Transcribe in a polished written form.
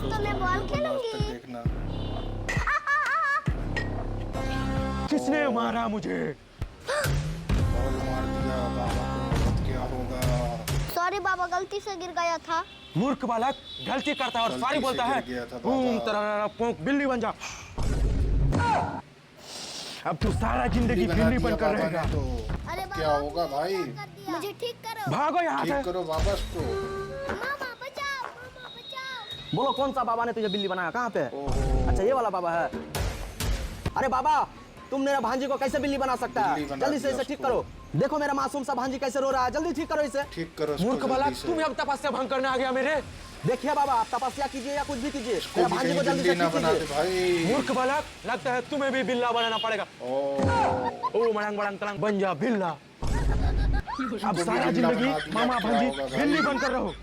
तो मैं बॉल खेलूंगी। देखना किसने मारा मुझे? बॉल मार दिया बाबा को, बहुत क्या होगा। सॉरी बाबा, गलती से गिर गया था। मूर्ख बालक, गलती करता है और गलती सॉरी से बोलता है। गिर गया था बाबा। तरह पोंक बिल्ली बन जा। अब तू सारा जिंदगी बना बिल्ली दिया बनकर बाबा रहेगा। ने तो अरे क्या होगा भाई? मुझे ठीक करो। भागो यहाँ ठीक से। करो बाबा को। मामा बचाओ, मामा बचाओ। बोलो कौन सा बाबा ने तुझे बिल्ली बनाया? कहाँ पे? ओहो। अच्छा ये वाला बाबा है। अरे बाबा, तुम मेरा भांजी को कैसे बिल्ली बना सकता बिल्ली है? बना जल्दी से दिया इसे ठीक उसको। करो। देखो मेरा मासूम सा भांजी कैसे रो रहा है, जल्दी ठीक करो इसे। ठीक करो उसको मूर्ख जल्दी बालक, से। तुम अब तपस्या भंग करने आ गया मेरे। देखिए बाबा, आप तपस्या कीजिए या कुछ भी कीजिए, इसको मेरा भी भांजी को कहीं जल्दी से बिल्ली ना ठीक बना दे कीजिए। भाई। मूर्ख बालक, लगता है तुम्हें भी बिल्ला बनाना पड़ेगा। ओ ओ मड़ंग मड़ंग तड़ंग बन जा बिल्ला। अब भी सारा बिल्ला जिंदगी बना दिया, मामा क्या भांजी होगा भाई? बिल्ली बनकर रहो।